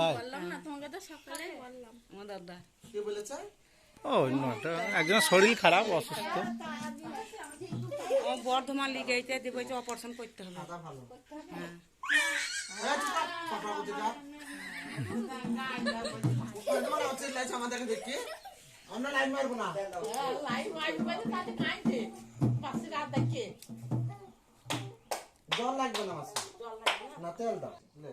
তাই বললাম না তোমাকে তো সকালে বললাম আমার দাদা কে বলেছে? ও নটা একজন শরীর খারাপ অসুস্থ। ও বর্ধমান লিগে এইটা দেবে যে অপারেশন করতে হবে। দাদা ভালো। হ্যাঁ এই চুপ কর, পাপা বলতে যা। ওখানে তোমার আছে লাইট আমাদেরকে দেখি। আমরা লাইন মারবো না। জল লাগবে না মাসে। না তেল দাও। লে।